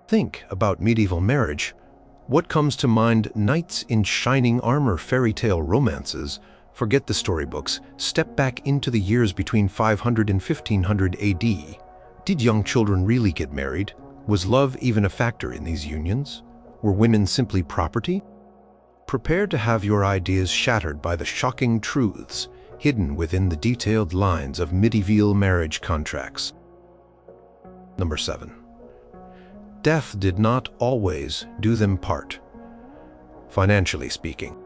Think about medieval marriage. What comes to mind? Knights in shining armor, fairy tale romances. Forget the storybooks. Step back into the years between 500 and 1500 AD. Did young children really get married? Was love even a factor in these unions? Were women simply property? Prepare to have your ideas shattered by the shocking truths hidden within the detailed lines of medieval marriage contracts. Number 7. Death did not always do them part. Financially speaking,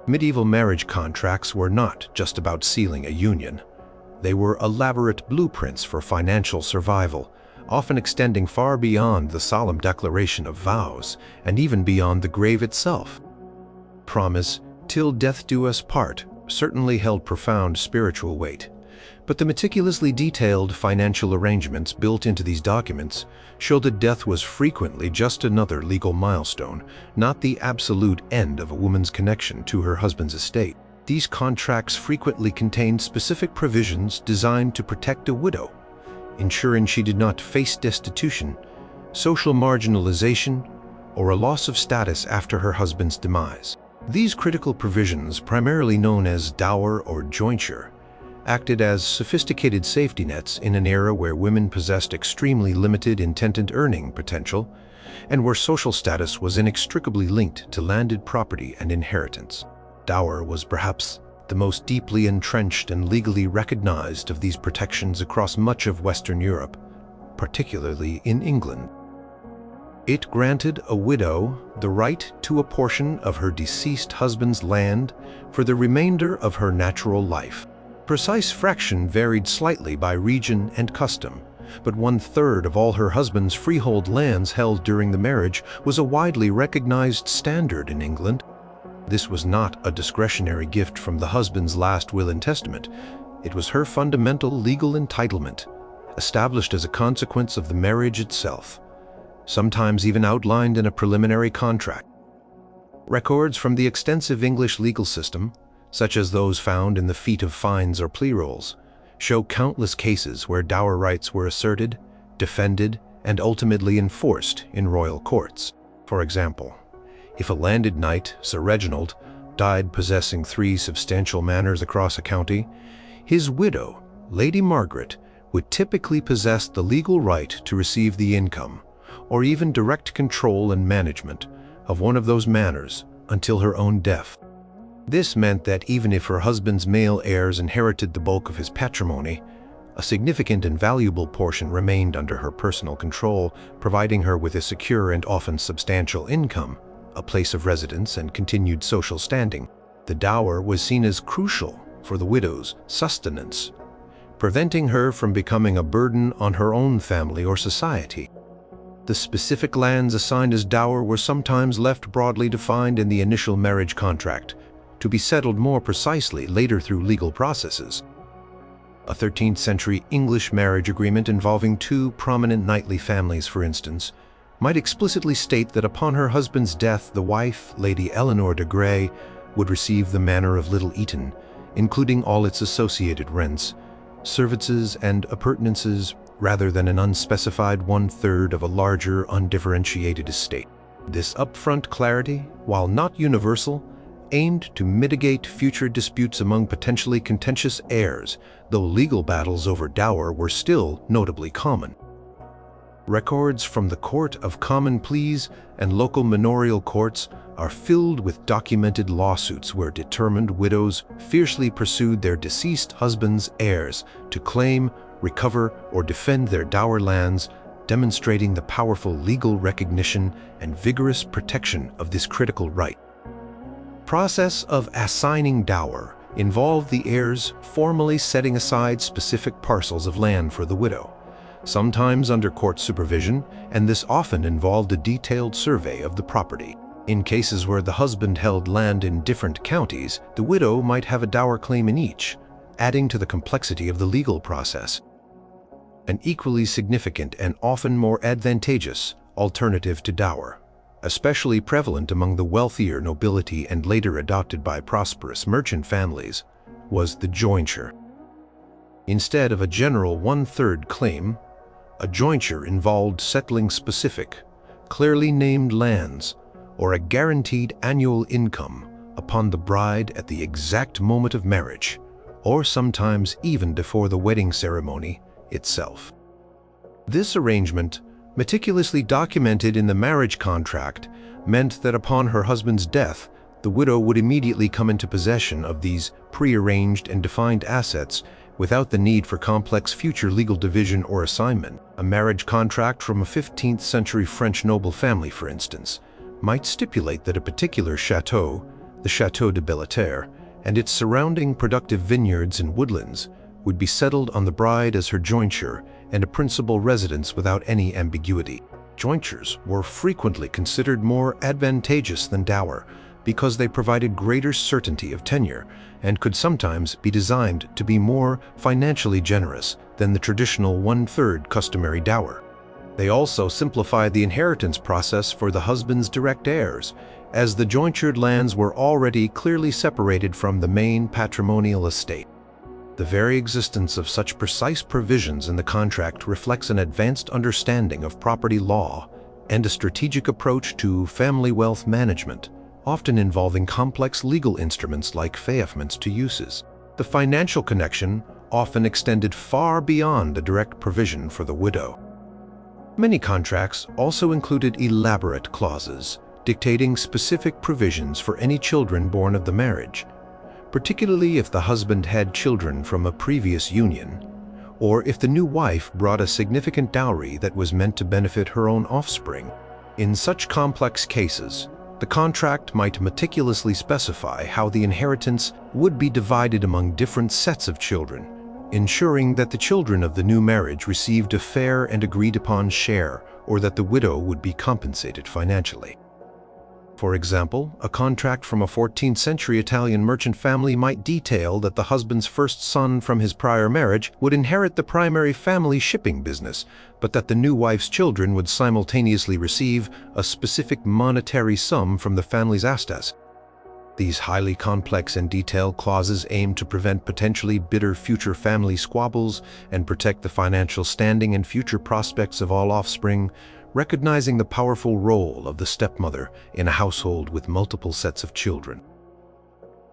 medieval marriage contracts were not just about sealing a union. They were elaborate blueprints for financial survival, often extending far beyond the solemn declaration of vows and even beyond the grave itself. Promise, "Till death do us part," certainly held profound spiritual weight. But the meticulously detailed financial arrangements built into these documents show that death was frequently just another legal milestone, not the absolute end of a woman's connection to her husband's estate. These contracts frequently contained specific provisions designed to protect a widow, ensuring she did not face destitution, social marginalization, or a loss of status after her husband's demise. These critical provisions, primarily known as dower or jointure, acted as sophisticated safety nets in an era where women possessed extremely limited intended earning potential and where social status was inextricably linked to landed property and inheritance. Dower was perhaps the most deeply entrenched and legally recognized of these protections across much of Western Europe, particularly in England. It granted a widow the right to a portion of her deceased husband's land for the remainder of her natural life. Precise fraction varied slightly by region and custom, but 1/3 of all her husband's freehold lands held during the marriage was a widely recognized standard in England. This was not a discretionary gift from the husband's last will and testament. It was her fundamental legal entitlement, established as a consequence of the marriage itself, sometimes even outlined in a preliminary contract. Records from the extensive English legal system, such as those found in the feat of fines or plea rolls, show countless cases where dower rights were asserted, defended, and ultimately enforced in royal courts. For example, if a landed knight, Sir Reginald, died possessing 3 substantial manors across a county, his widow, Lady Margaret, would typically possess the legal right to receive the income, or even direct control and management of one of those manors until her own death. This meant that even if her husband's male heirs inherited the bulk of his patrimony, a significant and valuable portion remained under her personal control, providing her with a secure and often substantial income, a place of residence, and continued social standing. The dower was seen as crucial for the widow's sustenance, preventing her from becoming a burden on her own family or society. The specific lands assigned as dower were sometimes left broadly defined in the initial marriage contract, to be settled more precisely later through legal processes. A 13th century English marriage agreement involving 2 prominent knightly families, for instance, might explicitly state that upon her husband's death, the wife, Lady Eleanor de Grey, would receive the manor of Little Eaton, including all its associated rents, services, and appurtenances, rather than an unspecified 1/3 of a larger, undifferentiated estate. This upfront clarity, while not universal, aimed to mitigate future disputes among potentially contentious heirs, though legal battles over dower were still notably common. Records from the Court of Common Pleas and local manorial courts are filled with documented lawsuits where determined widows fiercely pursued their deceased husband's heirs to claim, recover, or defend their dower lands, demonstrating the powerful legal recognition and vigorous protection of this critical right. Process of assigning dower involved the heirs formally setting aside specific parcels of land for the widow, sometimes under court supervision, and this often involved a detailed survey of the property. In cases where the husband held land in different counties, the widow might have a dower claim in each, adding to the complexity of the legal process. An equally significant and often more advantageous alternative to dower, especially prevalent among the wealthier nobility and later adopted by prosperous merchant families, was the jointure. Instead of a general 1/3 claim, A jointure involved settling specific, clearly named lands or a guaranteed annual income upon the bride at the exact moment of marriage, or sometimes even before the wedding ceremony itself. This arrangement, meticulously documented in the marriage contract, meant that upon her husband's death, the widow would immediately come into possession of these prearranged and defined assets without the need for complex future legal division or assignment. A marriage contract from a 15th century French noble family, for instance, might stipulate that a particular chateau, the Château de Belleterre, and its surrounding productive vineyards and woodlands would be settled on the bride as her jointure and a principal residence without any ambiguity. Jointures were frequently considered more advantageous than dower because they provided greater certainty of tenure and could sometimes be designed to be more financially generous than the traditional one-third customary dower. They also simplified the inheritance process for the husband's direct heirs, as the jointured lands were already clearly separated from the main patrimonial estate. The very existence of such precise provisions in the contract reflects an advanced understanding of property law and a strategic approach to family wealth management, often involving complex legal instruments like feoffments to uses. The financial connection often extended far beyond a direct provision for the widow. Many contracts also included elaborate clauses dictating specific provisions for any children born of the marriage, particularly if the husband had children from a previous union, or if the new wife brought a significant dowry that was meant to benefit her own offspring. In such complex cases, the contract might meticulously specify how the inheritance would be divided among different sets of children, ensuring that the children of the new marriage received a fair and agreed-upon share, or that the widow would be compensated financially. For example, a contract from a 14th century Italian merchant family might detail that the husband's first son from his prior marriage would inherit the primary family shipping business, but that the new wife's children would simultaneously receive a specific monetary sum from the family's estate. These highly complex and detailed clauses aim to prevent potentially bitter future family squabbles and protect the financial standing and future prospects of all offspring, recognizing the powerful role of the stepmother in a household with multiple sets of children.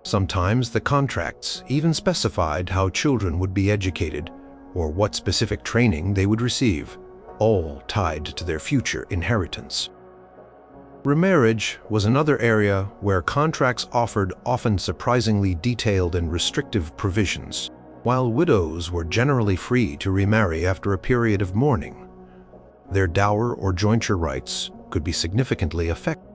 Sometimes the contracts even specified how children would be educated or what specific training they would receive, all tied to their future inheritance. Remarriage was another area where contracts offered often surprisingly detailed and restrictive provisions. While widows were generally free to remarry after a period of mourning, their dower or jointure rights could be significantly affected.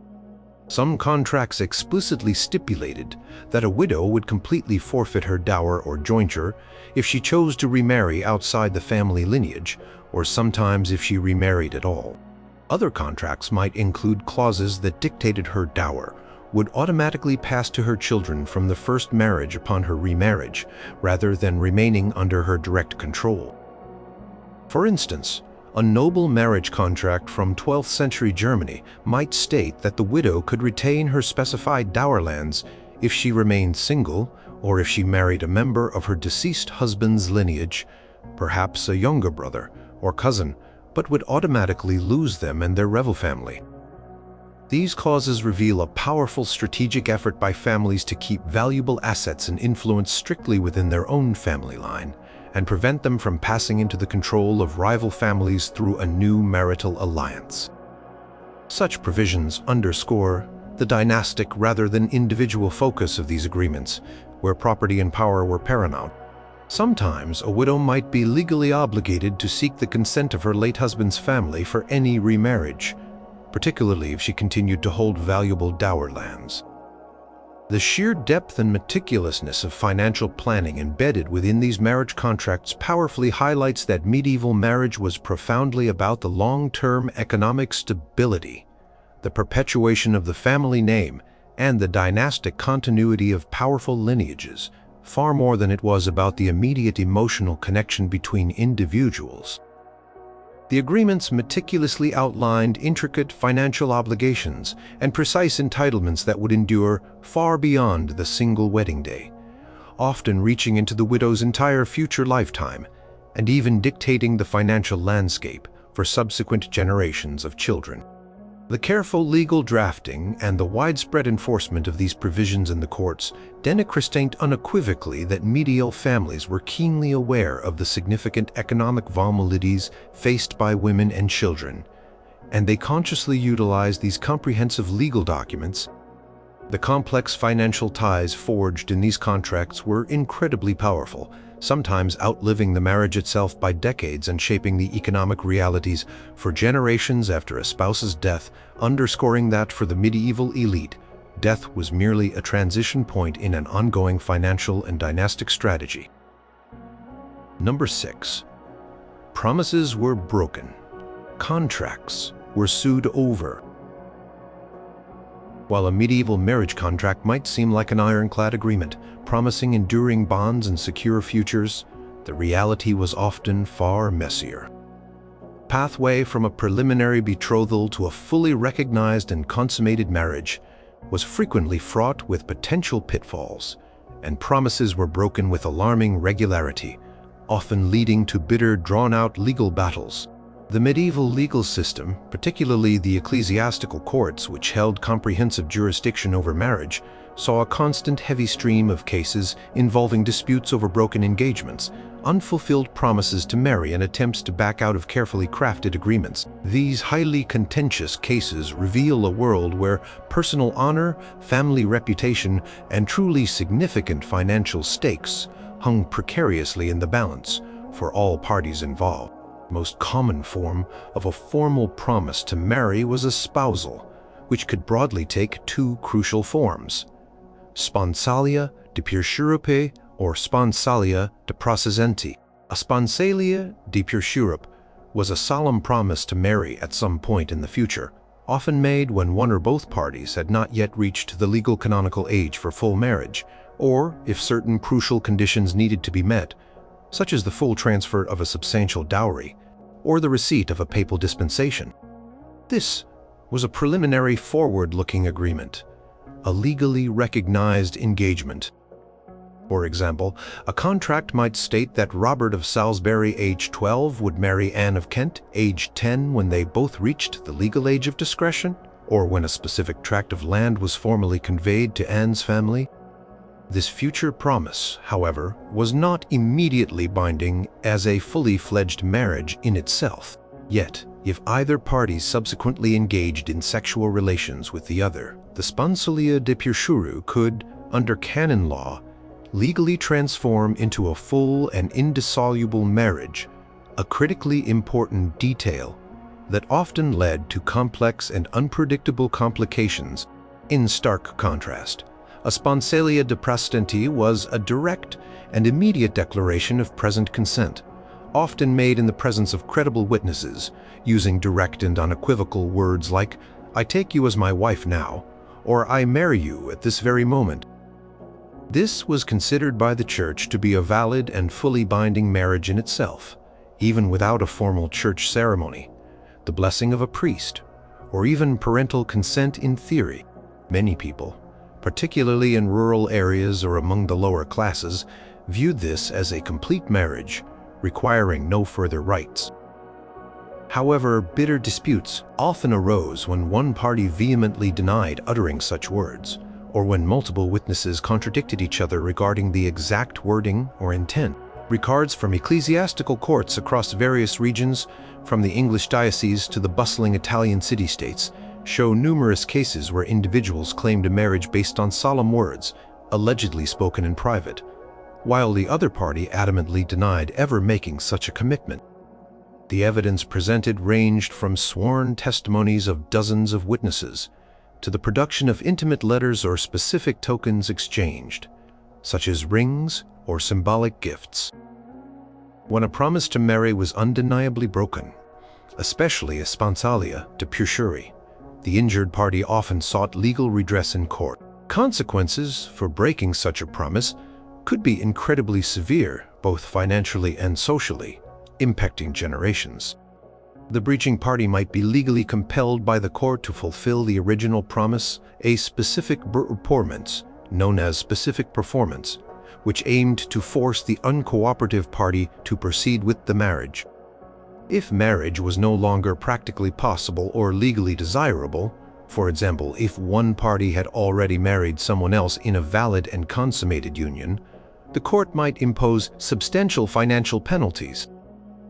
Some contracts explicitly stipulated that a widow would completely forfeit her dower or jointure if she chose to remarry outside the family lineage, or sometimes if she remarried at all. Other contracts might include clauses that dictated her dower would automatically pass to her children from the first marriage upon her remarriage, rather than remaining under her direct control. For instance, a noble marriage contract from 12th century Germany might state that the widow could retain her specified dower lands if she remained single or if she married a member of her deceased husband's lineage, perhaps a younger brother or cousin, but would automatically lose them and their revel family. These clauses reveal a powerful strategic effort by families to keep valuable assets and influence strictly within their own family line, and prevent them from passing into the control of rival families through a new marital alliance. Such provisions underscore the dynastic rather than individual focus of these agreements, where property and power were paramount. Sometimes a widow might be legally obligated to seek the consent of her late husband's family for any remarriage, particularly if she continued to hold valuable dower lands. The sheer depth and meticulousness of financial planning embedded within these marriage contracts powerfully highlights that medieval marriage was profoundly about the long-term economic stability, the perpetuation of the family name, and the dynastic continuity of powerful lineages, far more than it was about the immediate emotional connection between individuals. The agreements meticulously outlined intricate financial obligations and precise entitlements that would endure far beyond the single wedding day, often reaching into the widow's entire future lifetime, and even dictating the financial landscape for subsequent generations of children. The careful legal drafting and the widespread enforcement of these provisions in the courts demonstrate unequivocally that medieval families were keenly aware of the significant economic vulnerabilities faced by women and children, and they consciously utilized these comprehensive legal documents. The complex financial ties forged in these contracts were incredibly powerful, sometimes outliving the marriage itself by decades and shaping the economic realities for generations after a spouse's death, underscoring that for the medieval elite, death was merely a transition point in an ongoing financial and dynastic strategy. Number 6. Promises were broken. Contracts were sued over. While a medieval marriage contract might seem like an ironclad agreement, promising enduring bonds and secure futures, the reality was often far messier. Pathway from a preliminary betrothal to a fully recognized and consummated marriage was frequently fraught with potential pitfalls, and promises were broken with alarming regularity, often leading to bitter, drawn-out legal battles. The medieval legal system, particularly the ecclesiastical courts which held comprehensive jurisdiction over marriage, saw a constant heavy stream of cases involving disputes over broken engagements, unfulfilled promises to marry, and attempts to back out of carefully crafted agreements. These highly contentious cases reveal a world where personal honor, family reputation, and truly significant financial stakes hung precariously in the balance for all parties involved. The most common form of a formal promise to marry was a spousal, which could broadly take two crucial forms: sponsalia de pursurope or sponsalia de procesenti. A sponsalia de pursurope was a solemn promise to marry at some point in the future, often made when one or both parties had not yet reached the legal canonical age for full marriage, or if certain crucial conditions needed to be met, such as the full transfer of a substantial dowry or the receipt of a papal dispensation. This was a preliminary forward-looking agreement, a legally recognized engagement. For example, a contract might state that Robert of Salisbury, age 12, would marry Anne of Kent, age 10, when they both reached the legal age of discretion, or when a specific tract of land was formally conveyed to Anne's family. This future promise, however, was not immediately binding as a fully fledged marriage in itself. Yet, if either party subsequently engaged in sexual relations with the other, the sponsalia de pursuරු could, under canon law, legally transform into a full and indissoluble marriage, a critically important detail that often led to complex and unpredictable complications. In stark contrast, a sponsalia de procesenti was a direct and immediate declaration of present consent, often made in the presence of credible witnesses, using direct and unequivocal words like, "I take you as my wife now," or "I marry you at this very moment." This was considered by the Church to be a valid and fully binding marriage in itself, even without a formal church ceremony, the blessing of a priest, or even parental consent in theory. Many people, particularly in rural areas or among the lower classes, viewed this as a complete marriage, requiring no further rites. However, bitter disputes often arose when one party vehemently denied uttering such words, or when multiple witnesses contradicted each other regarding the exact wording or intent. Records from ecclesiastical courts across various regions, from the English diocese to the bustling Italian city-states, show numerous cases where individuals claimed a marriage based on solemn words, allegedly spoken in private, while the other party adamantly denied ever making such a commitment. The evidence presented ranged from sworn testimonies of dozens of witnesses to the production of intimate letters or specific tokens exchanged, such as rings or symbolic gifts. When a promise to marry was undeniably broken, especially a sponsalia de pursurope, the injured party often sought legal redress in court. Consequences for breaking such a promise could be incredibly severe, both financially and socially, impacting generations. The breaching party might be legally compelled by the court to fulfill the original promise, a specific performance, known as specific performance, which aimed to force the uncooperative party to proceed with the marriage. If marriage was no longer practically possible or legally desirable, for example, if one party had already married someone else in a valid and consummated union, the court might impose substantial financial penalties.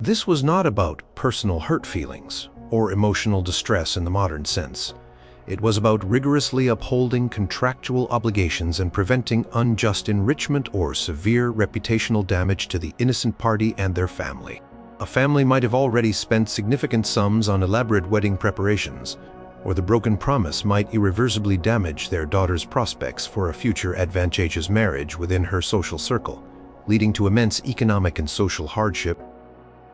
This was not about personal hurt feelings or emotional distress in the modern sense. It was about rigorously upholding contractual obligations and preventing unjust enrichment or severe reputational damage to the innocent party and their family. A family might have already spent significant sums on elaborate wedding preparations, or the broken promise might irreversibly damage their daughter's prospects for a future advantageous marriage within her social circle, leading to immense economic and social hardship.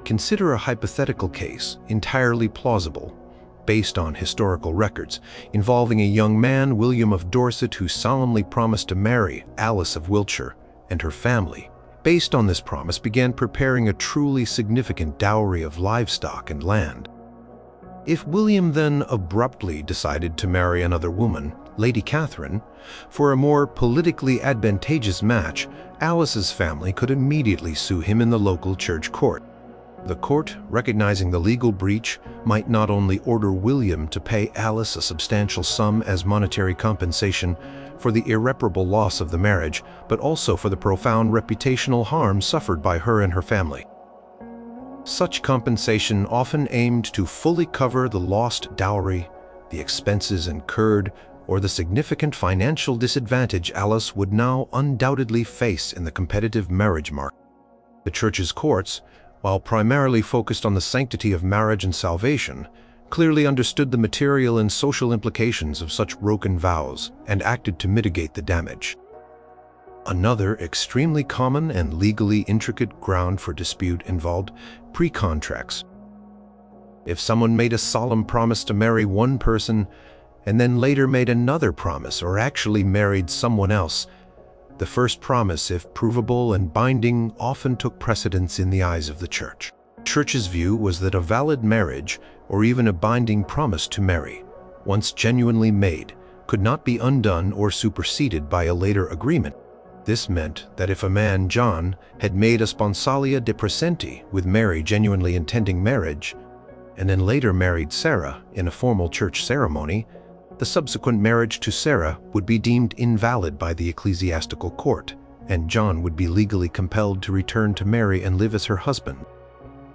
Consider a hypothetical case, entirely plausible, based on historical records, involving a young man, William of Dorset, who solemnly promised to marry Alice of Wiltshire, and her family, based on this promise, began preparing a truly significant dowry of livestock and land. If William then abruptly decided to marry another woman, Lady Catherine, for a more politically advantageous match, Alice's family could immediately sue him in the local church court. The court, recognizing the legal breach, might not only order William to pay Alice a substantial sum as monetary compensation for the irreparable loss of the marriage, but also for the profound reputational harm suffered by her and her family. Such compensation often aimed to fully cover the lost dowry, the expenses incurred, or the significant financial disadvantage Alice would now undoubtedly face in the competitive marriage market. The Church's courts, while primarily focused on the sanctity of marriage and salvation, clearly understood the material and social implications of such broken vows and acted to mitigate the damage. Another extremely common and legally intricate ground for dispute involved pre-contracts. If someone made a solemn promise to marry one person and then later made another promise or actually married someone else, the first promise, if provable and binding, often took precedence in the eyes of the Church. The Church's view was that a valid marriage, or even a binding promise to marry, once genuinely made, could not be undone or superseded by a later agreement. This meant that if a man, John, had made a sponsalia de presenti with Mary genuinely intending marriage, and then later married Sarah in a formal church ceremony, the subsequent marriage to Sarah would be deemed invalid by the ecclesiastical court, and John would be legally compelled to return to Mary and live as her husband.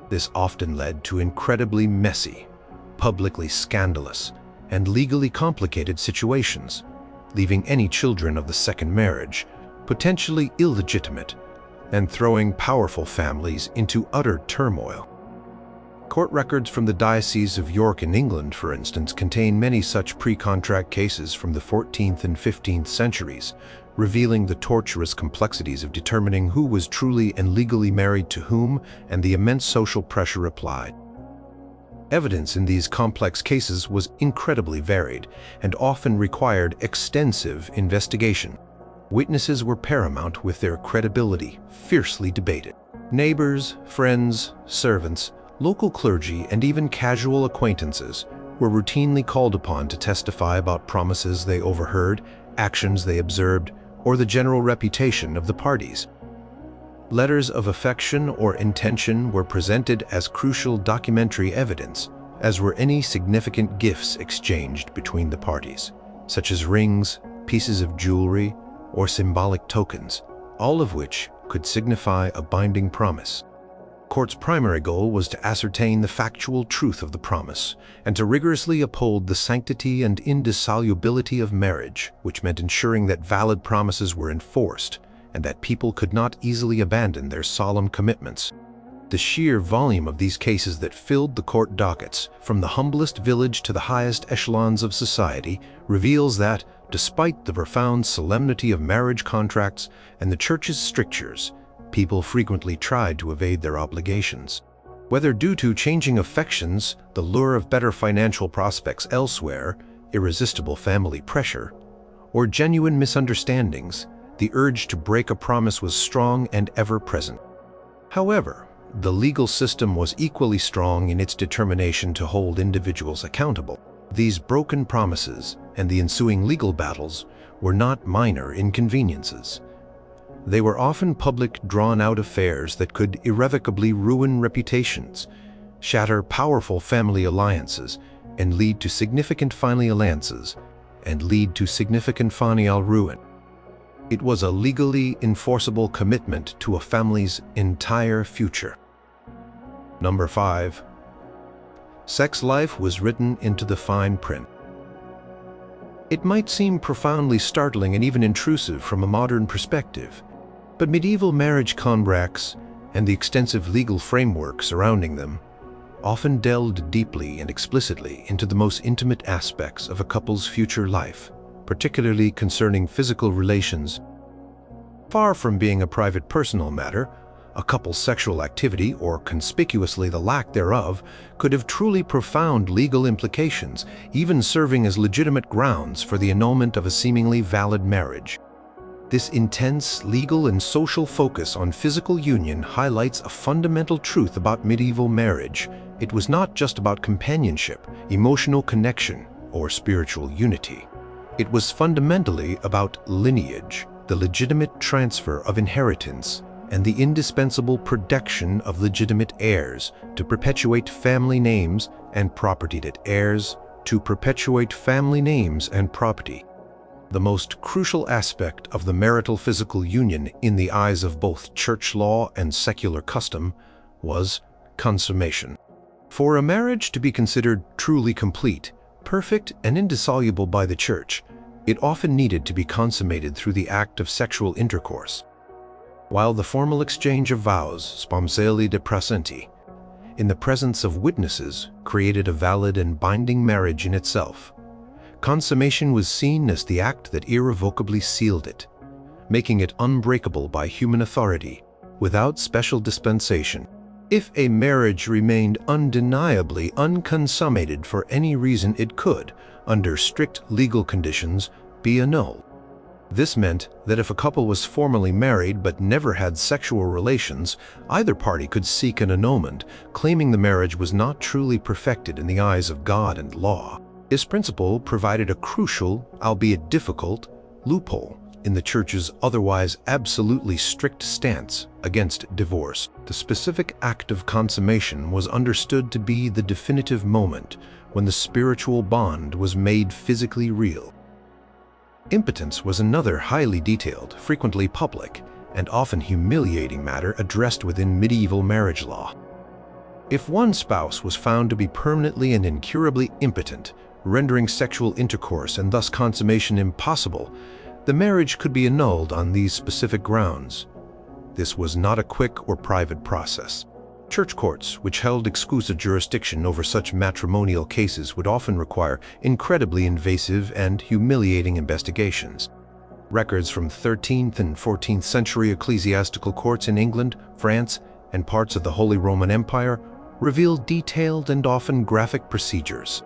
This often led to incredibly messy, publicly scandalous, and legally complicated situations, leaving any children of the second marriage potentially illegitimate and throwing powerful families into utter turmoil. Court records from the Diocese of York in England, for instance, contain many such pre-contract cases from the 14th and 15th centuries, revealing the torturous complexities of determining who was truly and legally married to whom and the immense social pressure applied. Evidence in these complex cases was incredibly varied and often required extensive investigation. Witnesses were paramount, with their credibility fiercely debated. Neighbors, friends, servants, local clergy, and even casual acquaintances were routinely called upon to testify about promises they overheard, actions they observed, or the general reputation of the parties. Letters of affection or intention were presented as crucial documentary evidence, as were any significant gifts exchanged between the parties, such as rings, pieces of jewelry, or symbolic tokens, all of which could signify a binding promise. The court's primary goal was to ascertain the factual truth of the promise and to rigorously uphold the sanctity and indissolubility of marriage, which meant ensuring that valid promises were enforced and that people could not easily abandon their solemn commitments. The sheer volume of these cases that filled the court dockets, from the humblest village to the highest echelons of society, reveals that, despite the profound solemnity of marriage contracts and the Church's strictures, people frequently tried to evade their obligations. Whether due to changing affections, the lure of better financial prospects elsewhere, irresistible family pressure, or genuine misunderstandings, the urge to break a promise was strong and ever-present. However, the legal system was equally strong in its determination to hold individuals accountable. These broken promises and the ensuing legal battles were not minor inconveniences. They were often public, drawn-out affairs that could irrevocably ruin reputations, shatter powerful family alliances, and lead to significant filial ruin. It was a legally enforceable commitment to a family's entire future. Number 5. Sex life was written into the fine print. It might seem profoundly startling and even intrusive from a modern perspective, but medieval marriage contracts and the extensive legal framework surrounding them often delved deeply and explicitly into the most intimate aspects of a couple's future life, particularly concerning physical relations. Far from being a private personal matter, a couple's sexual activity, or conspicuously the lack thereof, could have truly profound legal implications, even serving as legitimate grounds for the annulment of a seemingly valid marriage. This intense legal and social focus on physical union highlights a fundamental truth about medieval marriage. It was not just about companionship, emotional connection, or spiritual unity. It was fundamentally about lineage, the legitimate transfer of inheritance, and the indispensable protection of legitimate heirs to perpetuate family names and property. The most crucial aspect of the marital physical union in the eyes of both church law and secular custom was consummation. For a marriage to be considered truly complete, perfect, and indissoluble by the church, it often needed to be consummated through the act of sexual intercourse. While the formal exchange of vows, sponsali de praesenti, in the presence of witnesses, created a valid and binding marriage in itself, consummation was seen as the act that irrevocably sealed it, making it unbreakable by human authority, without special dispensation. If a marriage remained undeniably unconsummated for any reason, it could, under strict legal conditions, be annulled. This meant that if a couple was formally married but never had sexual relations, either party could seek an annulment, claiming the marriage was not truly perfected in the eyes of God and law. This principle provided a crucial, albeit difficult, loophole in the Church's otherwise absolutely strict stance against divorce. The specific act of consummation was understood to be the definitive moment when the spiritual bond was made physically real. Impotence was another highly detailed, frequently public, and often humiliating matter addressed within medieval marriage law. If one spouse was found to be permanently and incurably impotent, rendering sexual intercourse and thus consummation impossible, the marriage could be annulled on these specific grounds. This was not a quick or private process. Church courts, which held exclusive jurisdiction over such matrimonial cases, would often require incredibly invasive and humiliating investigations. Records from 13th and 14th century ecclesiastical courts in England, France, and parts of the Holy Roman Empire reveal detailed and often graphic procedures.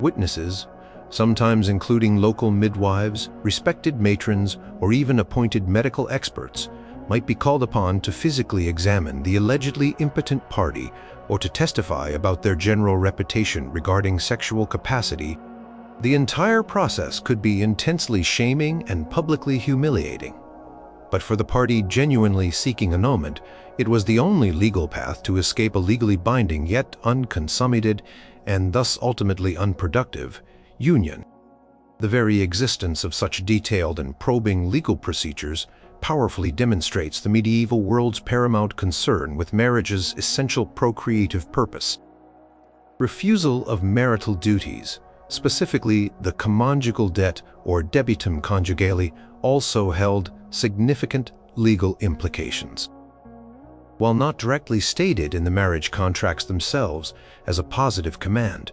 Witnesses, sometimes including local midwives, respected matrons, or even appointed medical experts, might be called upon to physically examine the allegedly impotent party or to testify about their general reputation regarding sexual capacity. The entire process could be intensely shaming and publicly humiliating. But for the party genuinely seeking annulment, it was the only legal path to escape a legally binding yet unconsummated and thus ultimately unproductive union. The very existence of such detailed and probing legal procedures powerfully demonstrates the medieval world's paramount concern with marriage's essential procreative purpose. Refusal of marital duties, specifically the conjugal debt or debitum conjugale, also held significant legal implications. While not directly stated in the marriage contracts themselves as a positive command,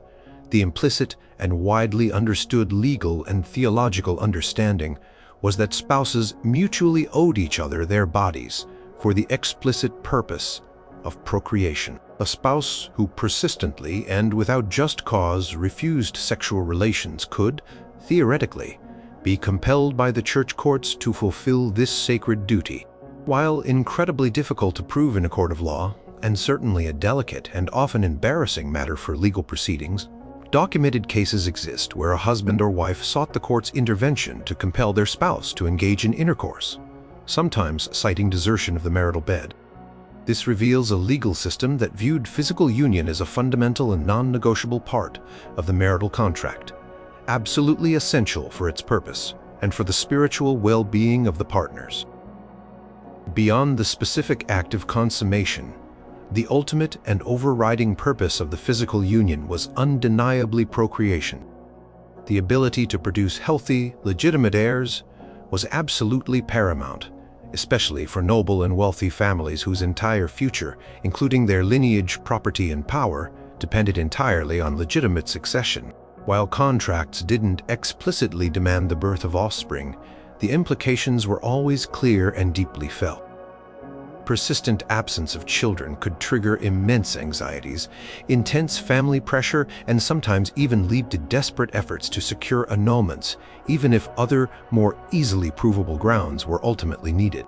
the implicit and widely understood legal and theological understanding was that spouses mutually owed each other their bodies for the explicit purpose of procreation. A spouse who persistently and without just cause refused sexual relations could, theoretically, be compelled by the church courts to fulfill this sacred duty. While incredibly difficult to prove in a court of law, and certainly a delicate and often embarrassing matter for legal proceedings, documented cases exist where a husband or wife sought the court's intervention to compel their spouse to engage in intercourse. sometimes citing desertion of the marital bed. This reveals a legal system that viewed physical union as a fundamental and non-negotiable part of the marital contract, absolutely essential for its purpose and for the spiritual well-being of the partners. Beyond the specific act of consummation, the ultimate and overriding purpose of the physical union was undeniably procreation. The ability to produce healthy, legitimate heirs was absolutely paramount, especially for noble and wealthy families whose entire future, including their lineage, property, and power, depended entirely on legitimate succession. While contracts didn't explicitly demand the birth of offspring, the implications were always clear and deeply felt. Persistent absence of children could trigger immense anxieties, intense family pressure, and sometimes even lead to desperate efforts to secure annulments, even if other, more easily provable grounds were ultimately needed.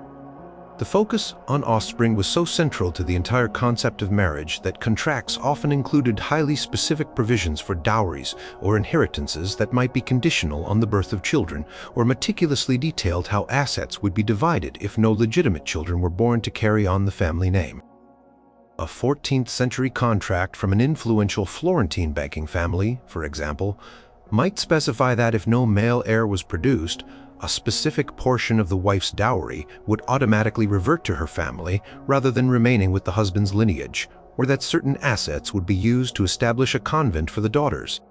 The focus on offspring was so central to the entire concept of marriage that contracts often included highly specific provisions for dowries or inheritances that might be conditional on the birth of children, or meticulously detailed how assets would be divided if no legitimate children were born to carry on the family name. A 14th century contract from an influential Florentine banking family, for example, might specify that if no male heir was produced, a specific portion of the wife's dowry would automatically revert to her family rather than remaining with the husband's lineage, or that certain assets would be used to establish a convent for the daughters.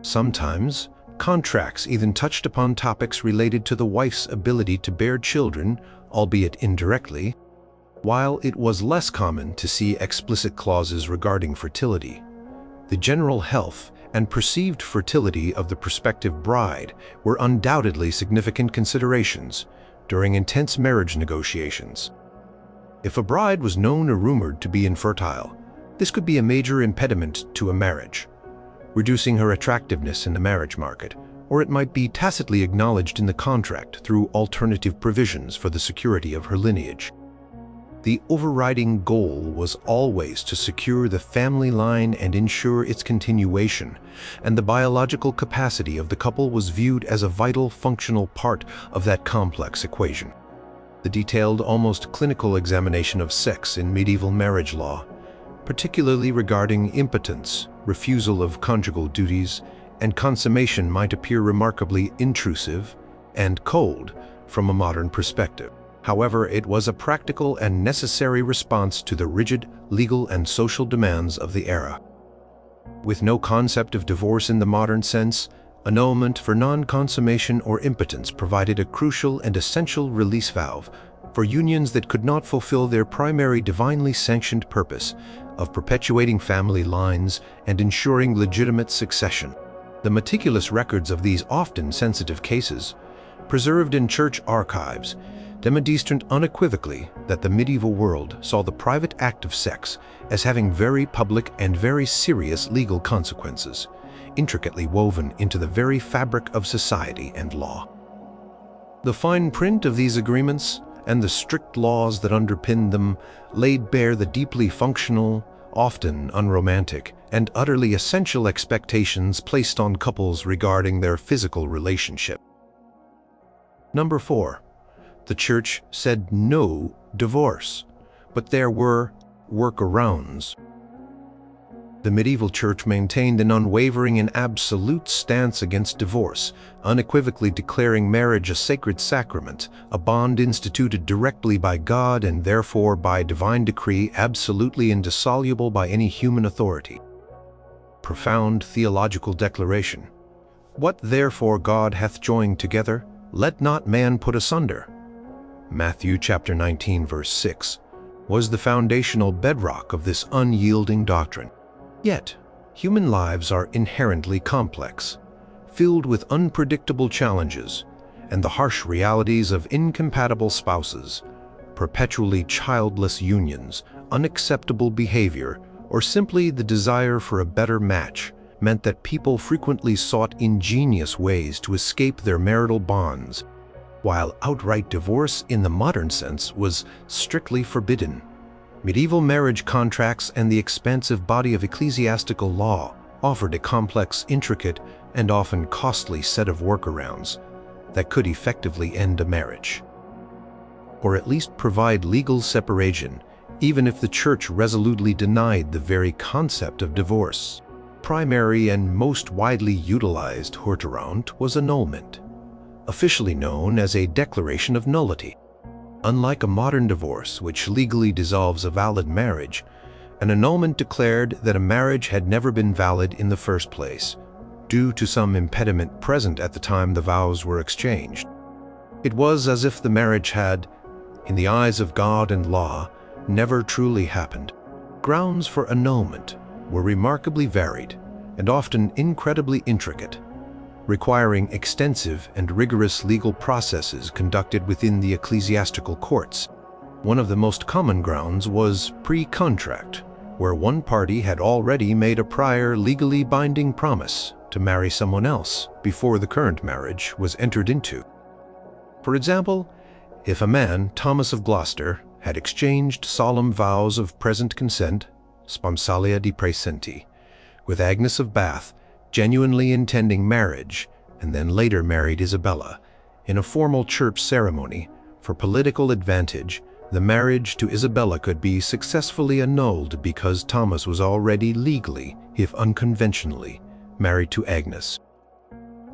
Sometimes, contracts even touched upon topics related to the wife's ability to bear children, albeit indirectly, while it was less common to see explicit clauses regarding fertility. The general health and perceived fertility of the prospective bride were undoubtedly significant considerations during intense marriage negotiations. If a bride was known or rumored to be infertile, this could be a major impediment to a marriage, reducing her attractiveness in the marriage market, or it might be tacitly acknowledged in the contract through alternative provisions for the security of her lineage. The overriding goal was always to secure the family line and ensure its continuation, and the biological capacity of the couple was viewed as a vital functional part of that complex equation. The detailed, almost clinical examination of sex in medieval marriage law, particularly regarding impotence, refusal of conjugal duties, and consummation, might appear remarkably intrusive and cold from a modern perspective. However, it was a practical and necessary response to the rigid legal and social demands of the era. With no concept of divorce in the modern sense, annulment for non-consummation or impotence provided a crucial and essential release valve for unions that could not fulfill their primary divinely sanctioned purpose of perpetuating family lines and ensuring legitimate succession. The meticulous records of these often sensitive cases, preserved in church archives, demonstrate unequivocally that the medieval world saw the private act of sex as having very public and very serious legal consequences, intricately woven into the very fabric of society and law. The fine print of these agreements and the strict laws that underpinned them laid bare the deeply functional, often unromantic, and utterly essential expectations placed on couples regarding their physical relationship. Number 4. The Church said no divorce, but there were workarounds. The medieval Church maintained an unwavering and absolute stance against divorce, unequivocally declaring marriage a sacred sacrament, a bond instituted directly by God and therefore by divine decree, absolutely indissoluble by any human authority. Profound theological declaration. What therefore God hath joined together, let not man put asunder. Matthew chapter 19 verse 6 was the foundational bedrock of this unyielding doctrine. Yet, human lives are inherently complex, filled with unpredictable challenges and the harsh realities of incompatible spouses, perpetually childless unions, unacceptable behavior, or simply the desire for a better match meant that people frequently sought ingenious ways to escape their marital bonds, while outright divorce in the modern sense was strictly forbidden. Medieval marriage contracts and the expansive body of ecclesiastical law offered a complex, intricate, and often costly set of workarounds that could effectively end a marriage. or at least provide legal separation, even if the church resolutely denied the very concept of divorce. Primary and most widely utilized whorterant was annulment, officially known as a declaration of nullity. Unlike a modern divorce, which legally dissolves a valid marriage, an annulment declared that a marriage had never been valid in the first place, due to some impediment present at the time the vows were exchanged. It was as if the marriage had, in the eyes of God and law, never truly happened. Grounds for annulment were remarkably varied and often incredibly intricate, requiring extensive and rigorous legal processes conducted within the ecclesiastical courts. One of the most common grounds was pre-contract, where one party had already made a prior legally binding promise to marry someone else before the current marriage was entered into. For example, if a man, Thomas of Gloucester, had exchanged solemn vows of present consent, sponsalia di praesenti, with Agnes of Bath, genuinely intending marriage, and then later married Isabella, in a formal church ceremony, for political advantage, the marriage to Isabella could be successfully annulled because Thomas was already legally, if unconventionally, married to Agnes.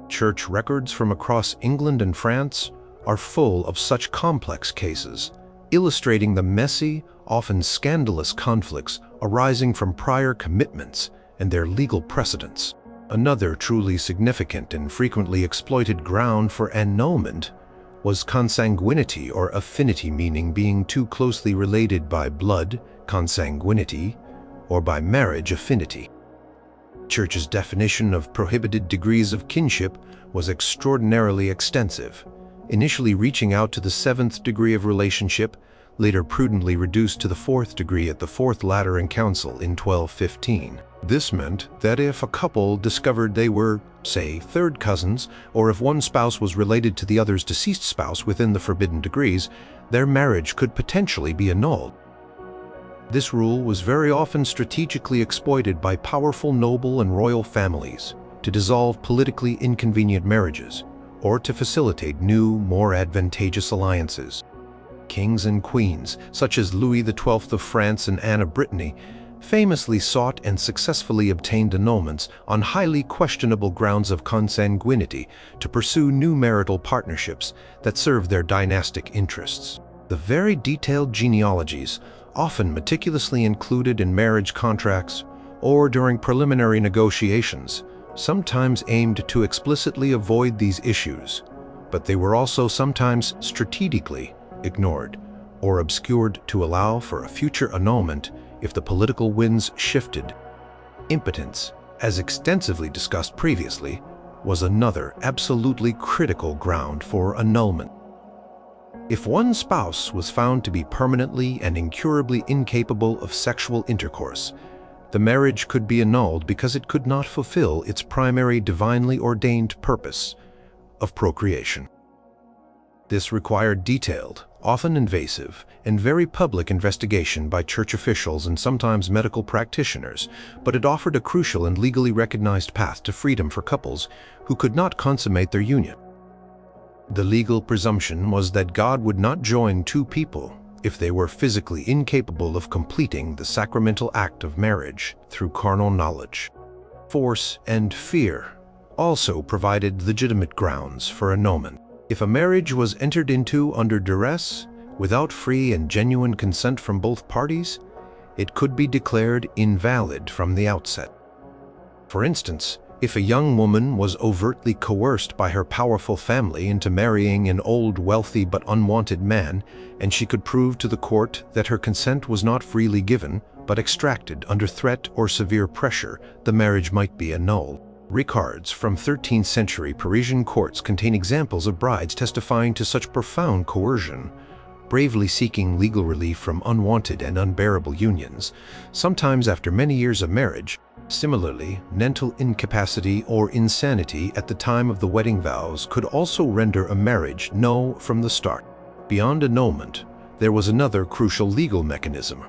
Church records from across England and France are full of such complex cases, illustrating the messy, often scandalous conflicts arising from prior commitments and their legal precedents. Another truly significant and frequently exploited ground for annulment was consanguinity or affinity, meaning being too closely related by blood, consanguinity, or by marriage, affinity. Church's definition of prohibited degrees of kinship was extraordinarily extensive, initially reaching out to the 7th degree of relationship, later prudently reduced to the 4th degree at the Fourth Lateran Council in 1215. This meant that if a couple discovered they were, say, third cousins, or if one spouse was related to the other's deceased spouse within the forbidden degrees, their marriage could potentially be annulled. This rule was very often strategically exploited by powerful noble and royal families to dissolve politically inconvenient marriages or to facilitate new, more advantageous alliances. Kings and queens, such as Louis XII of France and Anne of Brittany, famously sought and successfully obtained annulments on highly questionable grounds of consanguinity to pursue new marital partnerships that served their dynastic interests. The very detailed genealogies, often meticulously included in marriage contracts or during preliminary negotiations, sometimes aimed to explicitly avoid these issues, but they were also sometimes strategically ignored or obscured to allow for a future annulment if the political winds shifted. Impotence, as extensively discussed previously, was another absolutely critical ground for annulment. If one spouse was found to be permanently and incurably incapable of sexual intercourse, the marriage could be annulled because it could not fulfill its primary divinely ordained purpose of procreation. This required detailed, often invasive, and very public investigation by church officials and sometimes medical practitioners, but it offered a crucial and legally recognized path to freedom for couples who could not consummate their union. The legal presumption was that God would not join two people if they were physically incapable of completing the sacramental act of marriage through carnal knowledge. Force and fear also provided legitimate grounds for annulment. If a marriage was entered into under duress, without free and genuine consent from both parties, it could be declared invalid from the outset. For instance, if a young woman was overtly coerced by her powerful family into marrying an old, wealthy but unwanted man, and she could prove to the court that her consent was not freely given, but extracted under threat or severe pressure, the marriage might be annulled. Records from 13th century Parisian courts contain examples of brides testifying to such profound coercion, bravely seeking legal relief from unwanted and unbearable unions, sometimes after many years of marriage. Similarly, mental incapacity or insanity at the time of the wedding vows could also render a marriage null from the start. Beyond annulment, there was another crucial legal mechanism: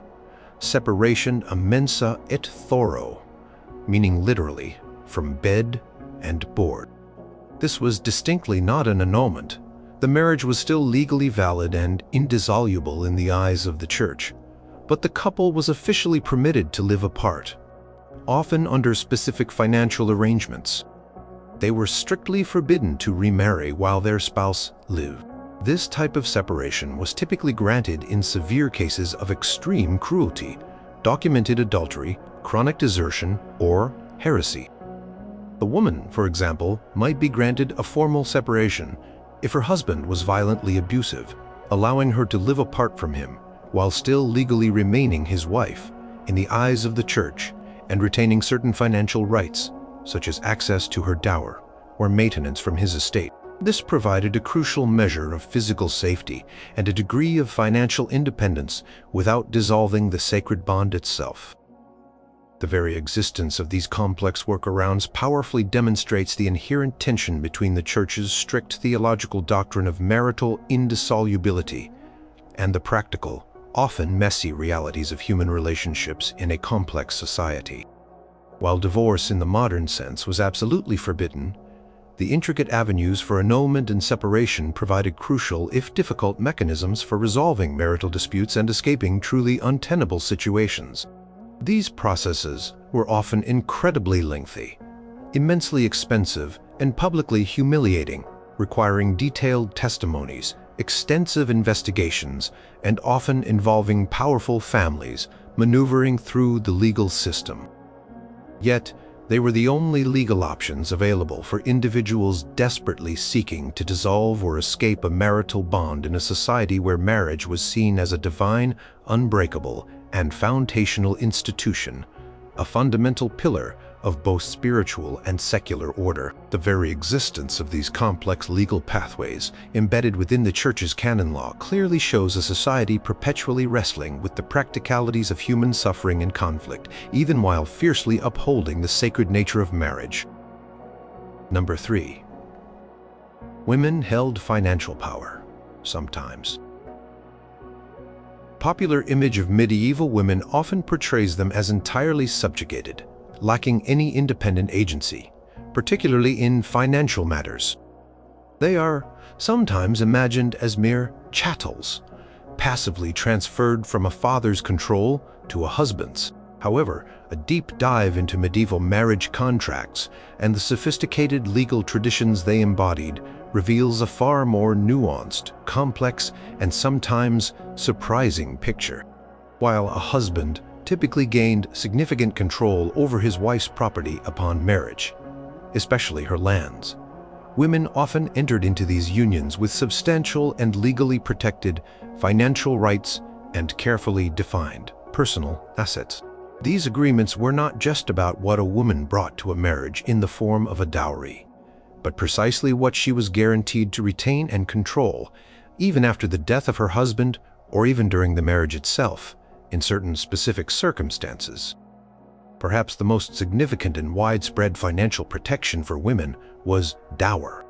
separation a mensa et thoro, meaning literally, from bed and board. This was distinctly not an annulment, The marriage was still legally valid and indissoluble in the eyes of the church, but the couple was officially permitted to live apart, often under specific financial arrangements. They were strictly forbidden to remarry while their spouse lived. This type of separation was typically granted in severe cases of extreme cruelty, documented adultery, chronic desertion, or heresy. The woman, for example, might be granted a formal separation if her husband was violently abusive, allowing her to live apart from him while still legally remaining his wife in the eyes of the church and retaining certain financial rights, such as access to her dower or maintenance from his estate. This provided a crucial measure of physical safety and a degree of financial independence without dissolving the sacred bond itself. The very existence of these complex workarounds powerfully demonstrates the inherent tension between the Church's strict theological doctrine of marital indissolubility and the practical, often messy realities of human relationships in a complex society. While divorce in the modern sense was absolutely forbidden, the intricate avenues for annulment and separation provided crucial, if difficult, mechanisms for resolving marital disputes and escaping truly untenable situations. These processes were often incredibly lengthy, immensely expensive, and publicly humiliating, requiring detailed testimonies, extensive investigations, and often involving powerful families maneuvering through the legal system. Yet, they were the only legal options available for individuals desperately seeking to dissolve or escape a marital bond in a society where marriage was seen as a divine, unbreakable, and foundational institution, a fundamental pillar of both spiritual and secular order. The very existence of these complex legal pathways embedded within the Church's canon law clearly shows a society perpetually wrestling with the practicalities of human suffering and conflict, even while fiercely upholding the sacred nature of marriage. Number 3. Women held financial power, sometimes. Popular image of medieval women often portrays them as entirely subjugated, lacking any independent agency, particularly in financial matters. They are sometimes imagined as mere chattels, passively transferred from a father's control to a husband's. However, a deep dive into medieval marriage contracts and the sophisticated legal traditions they embodied reveals a far more nuanced, complex, and sometimes surprising picture. While a husband typically gained significant control over his wife's property upon marriage, especially her lands, women often entered into these unions with substantial and legally protected financial rights and carefully defined personal assets. These agreements were not just about what a woman brought to a marriage in the form of a dowry, but precisely what she was guaranteed to retain and control, even after the death of her husband or even during the marriage itself, in certain specific circumstances. Perhaps the most significant and widespread financial protection for women was dower.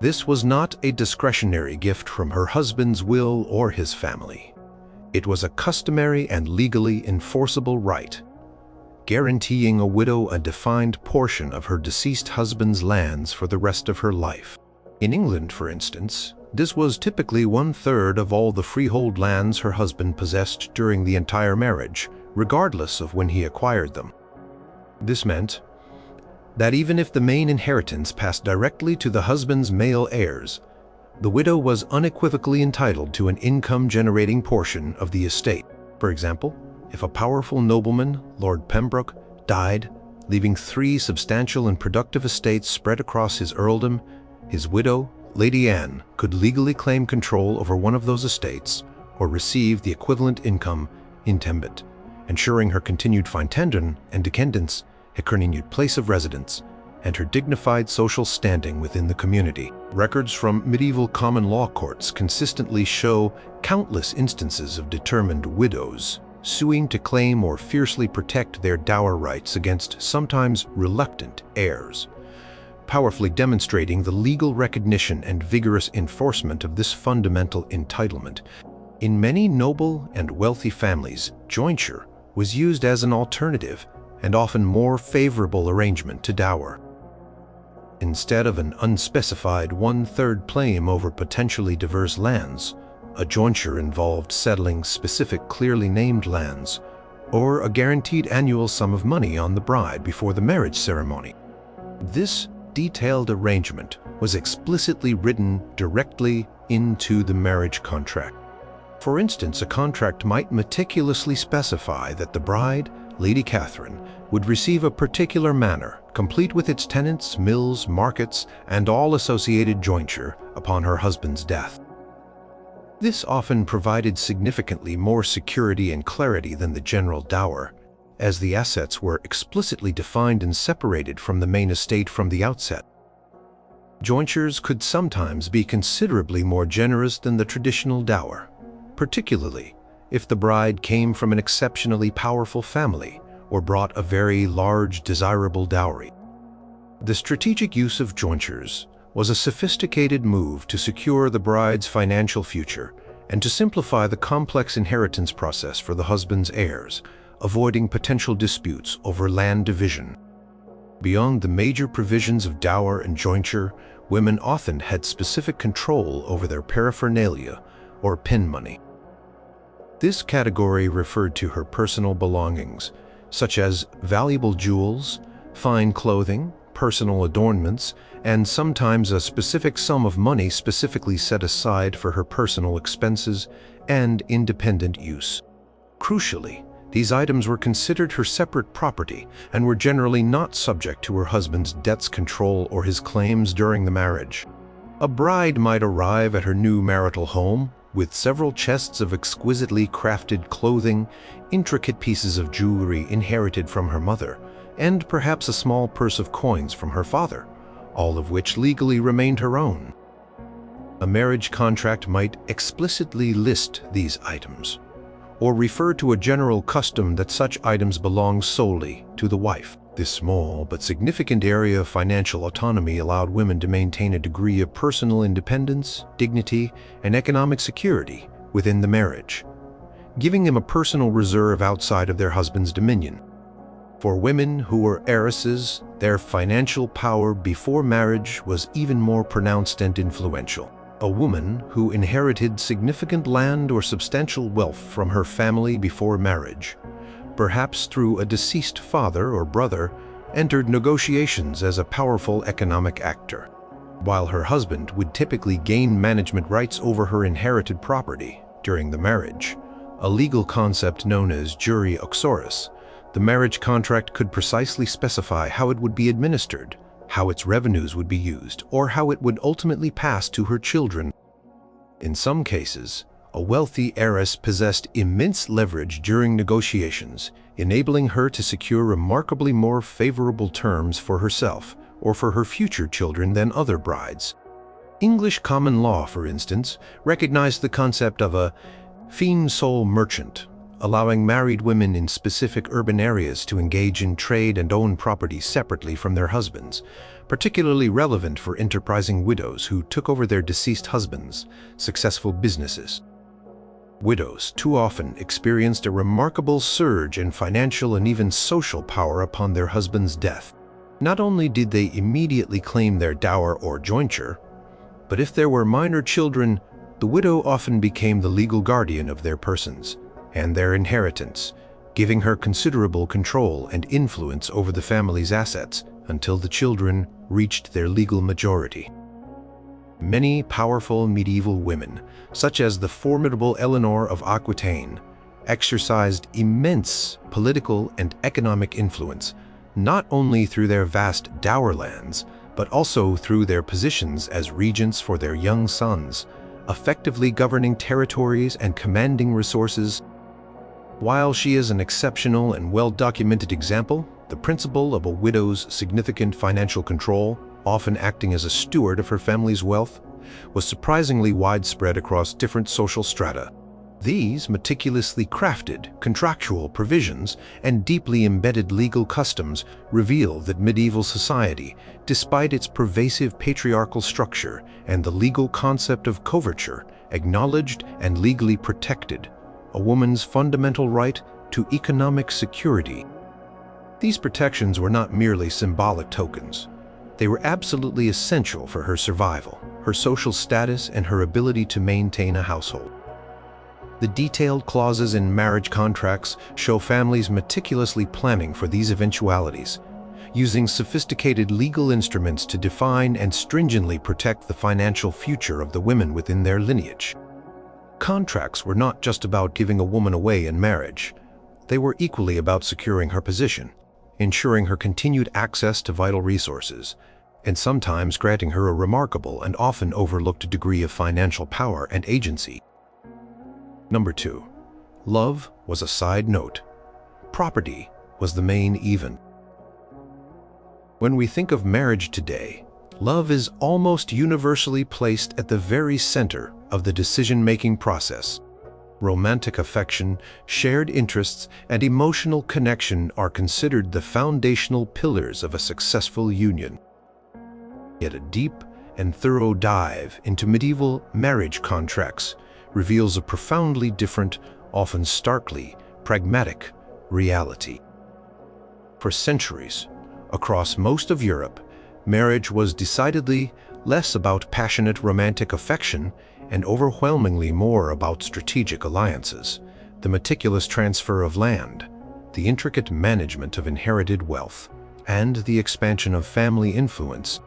This was not a discretionary gift from her husband's will or his family. It was a customary and legally enforceable right, guaranteeing a widow a defined portion of her deceased husband's lands for the rest of her life. In England, for instance, this was typically 1/3 of all the freehold lands her husband possessed during the entire marriage, regardless of when he acquired them. This meant that even if the main inheritance passed directly to the husband's male heirs, the widow was unequivocally entitled to an income-generating portion of the estate. For example, if a powerful nobleman, Lord Pembroke, died, leaving 3 substantial and productive estates spread across his earldom, his widow, Lady Anne, could legally claim control over one of those estates or receive the equivalent income in tembit, ensuring her continued fintendern and decendence, her continued place of residence, and her dignified social standing within the community. Records from medieval common law courts consistently show countless instances of determined widows suing to claim or fiercely protect their dower rights against sometimes reluctant heirs, powerfully demonstrating the legal recognition and vigorous enforcement of this fundamental entitlement. In many noble and wealthy families, jointure was used as an alternative and often more favorable arrangement to dower. Instead of an unspecified one-third claim over potentially diverse lands, a jointure involved settling specific clearly named lands, or a guaranteed annual sum of money on the bride before the marriage ceremony. This detailed arrangement was explicitly written directly into the marriage contract. For instance, a contract might meticulously specify that the bride, Lady Catherine, would receive a particular manor, complete with its tenants, mills, markets, and all associated jointure, upon her husband's death. This often provided significantly more security and clarity than the general dower, as the assets were explicitly defined and separated from the main estate from the outset. Jointures could sometimes be considerably more generous than the traditional dower, particularly if the bride came from an exceptionally powerful family or brought a very large, desirable dowry. The strategic use of jointures was a sophisticated move to secure the bride's financial future and to simplify the complex inheritance process for the husband's heirs, avoiding potential disputes over land division. Beyond the major provisions of dower and jointure, women often had specific control over their paraphernalia, or pin money. This category referred to her personal belongings, such as valuable jewels, fine clothing, personal adornments, and sometimes a specific sum of money specifically set aside for her personal expenses and independent use. Crucially, these items were considered her separate property and were generally not subject to her husband's debts control or his claims during the marriage. A bride might arrive at her new marital home with several chests of exquisitely crafted clothing, intricate pieces of jewelry inherited from her mother, and perhaps a small purse of coins from her father, all of which legally remained her own. A marriage contract might explicitly list these items, or refer to a general custom that such items belong solely to the wife. This small but significant area of financial autonomy allowed women to maintain a degree of personal independence, dignity, and economic security within the marriage, giving them a personal reserve outside of their husband's dominion. For women who were heiresses, their financial power before marriage was even more pronounced and influential. A woman who inherited significant land or substantial wealth from her family before marriage, perhaps through a deceased father or brother, entered negotiations as a powerful economic actor, while her husband would typically gain management rights over her inherited property during the marriage, a legal concept known as jure uxoris. The marriage contract could precisely specify how it would be administered, how its revenues would be used, or how it would ultimately pass to her children. In some cases, a wealthy heiress possessed immense leverage during negotiations, enabling her to secure remarkably more favorable terms for herself or for her future children than other brides. English common law, for instance, recognized the concept of a fine sole merchant, allowing married women in specific urban areas to engage in trade and own property separately from their husbands, particularly relevant for enterprising widows who took over their deceased husbands' successful businesses. Widows too often experienced a remarkable surge in financial and even social power upon their husband's death. Not only did they immediately claim their dower or jointure, but if there were minor children, the widow often became the legal guardian of their persons and their inheritance, giving her considerable control and influence over the family's assets until the children reached their legal majority. Many powerful medieval women, such as the formidable Eleanor of Aquitaine, exercised immense political and economic influence, not only through their vast dower lands, but also through their positions as regents for their young sons, effectively governing territories and commanding resources. While she is an exceptional and well-documented example, the principle of a widow's significant financial control, often acting as a steward of her family's wealth, was surprisingly widespread across different social strata. These meticulously crafted contractual provisions and deeply embedded legal customs reveal that medieval society, despite its pervasive patriarchal structure and the legal concept of coverture, acknowledged and legally protected a woman's fundamental right to economic security. These protections were not merely symbolic tokens. They were absolutely essential for her survival, her social status, and her ability to maintain a household. The detailed clauses in marriage contracts show families meticulously planning for these eventualities, using sophisticated legal instruments to define and stringently protect the financial future of the women within their lineage. Contracts were not just about giving a woman away in marriage. They were equally about securing her position, ensuring her continued access to vital resources, and sometimes granting her a remarkable and often overlooked degree of financial power and agency. Number 2. Love was a side note. Property was the main event. When we think of marriage today, love is almost universally placed at the very center of the decision-making process. Romantic affection, shared interests, and emotional connection are considered the foundational pillars of a successful union. Yet a deep and thorough dive into medieval marriage contracts reveals a profoundly different, often starkly pragmatic reality. For centuries, across most of Europe, marriage was decidedly less about passionate romantic affection and overwhelmingly more about strategic alliances, the meticulous transfer of land, the intricate management of inherited wealth, and the expansion of family influence.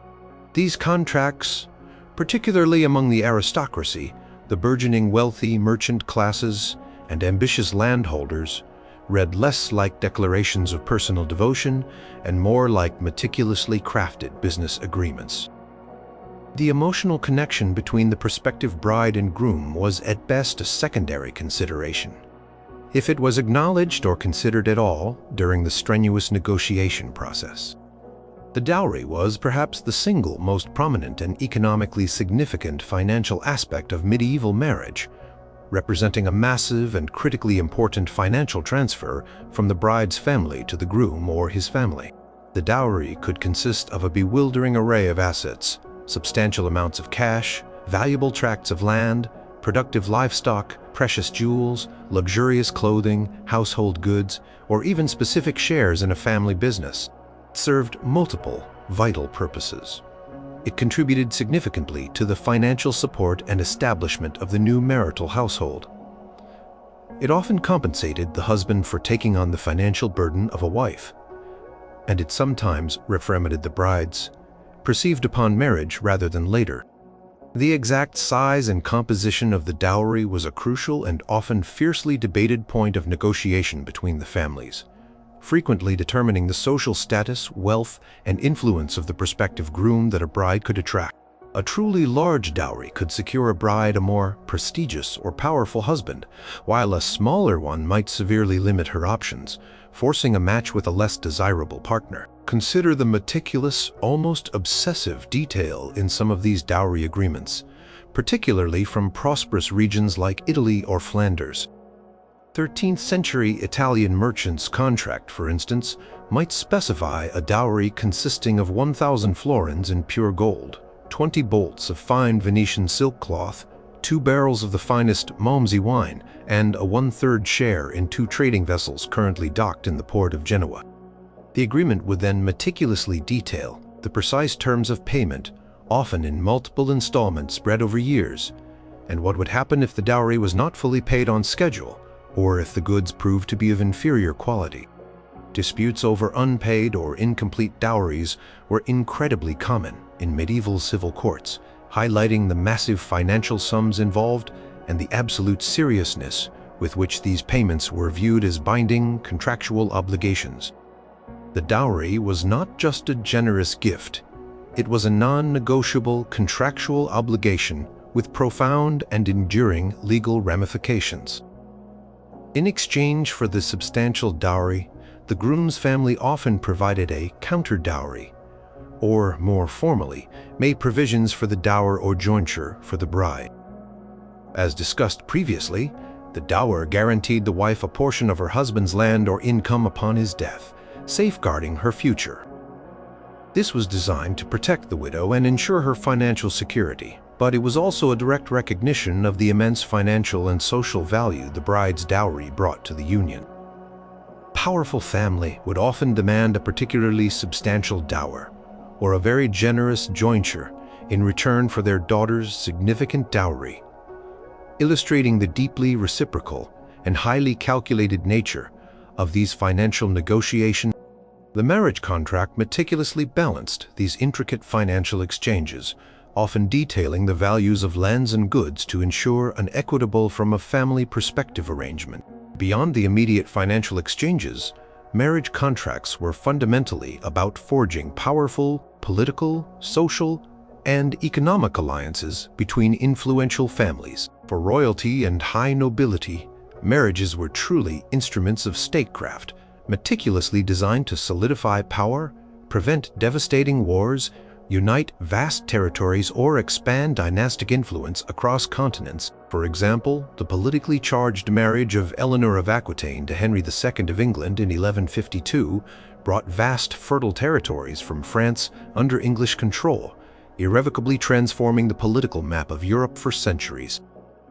These contracts, particularly among the aristocracy, the burgeoning wealthy merchant classes, and ambitious landholders, read less like declarations of personal devotion and more like meticulously crafted business agreements. The emotional connection between the prospective bride and groom was at best a secondary consideration, if it was acknowledged or considered at all during the strenuous negotiation process. The dowry was perhaps the single most prominent and economically significant financial aspect of medieval marriage, representing a massive and critically important financial transfer from the bride's family to the groom or his family. The dowry could consist of a bewildering array of assets, substantial amounts of cash, valuable tracts of land, productive livestock, precious jewels, luxurious clothing, household goods, or even specific shares in a family business. It served multiple vital purposes. It contributed significantly to the financial support and establishment of the new marital household. It often compensated the husband for taking on the financial burden of a wife, and it sometimes reframated the bride's, perceived upon marriage rather than later. The exact size and composition of the dowry was a crucial and often fiercely debated point of negotiation between the families, frequently determining the social status, wealth, and influence of the prospective groom that a bride could attract. A truly large dowry could secure a bride a more prestigious or powerful husband, while a smaller one might severely limit her options, forcing a match with a less desirable partner. Consider the meticulous, almost obsessive detail in some of these dowry agreements, particularly from prosperous regions like Italy or Flanders. 13th century Italian merchant's contract, for instance, might specify a dowry consisting of 1,000 florins in pure gold, 20 bolts of fine Venetian silk cloth, 2 barrels of the finest Malmsey wine, and a 1/3 share in 2 trading vessels currently docked in the port of Genoa. The agreement would then meticulously detail the precise terms of payment, often in multiple installments spread over years, and what would happen if the dowry was not fully paid on schedule, or if the goods proved to be of inferior quality. Disputes over unpaid or incomplete dowries were incredibly common in medieval civil courts, highlighting the massive financial sums involved and the absolute seriousness with which these payments were viewed as binding contractual obligations. The dowry was not just a generous gift, it was a non-negotiable contractual obligation with profound and enduring legal ramifications. In exchange for the substantial dowry, the groom's family often provided a counter-dowry, or more formally, made provisions for the dower or jointure for the bride. As discussed previously, the dower guaranteed the wife a portion of her husband's land or income upon his death, safeguarding her future. This was designed to protect the widow and ensure her financial security, but it was also a direct recognition of the immense financial and social value the bride's dowry brought to the union. A powerful family would often demand a particularly substantial dower, or a very generous jointure in return for their daughter's significant dowry. Illustrating the deeply reciprocal and highly calculated nature of these financial negotiations, the marriage contract meticulously balanced these intricate financial exchanges, often detailing the values of lands and goods to ensure an equitable from a family perspective arrangement. Beyond the immediate financial exchanges, marriage contracts were fundamentally about forging powerful political, social, and economic alliances between influential families. For royalty and high nobility, marriages were truly instruments of statecraft, meticulously designed to solidify power, prevent devastating wars, unite vast territories, or expand dynastic influence across continents. For example, the politically charged marriage of Eleanor of Aquitaine to Henry II of England in 1152 brought vast fertile territories from France under English control, irrevocably transforming the political map of Europe for centuries.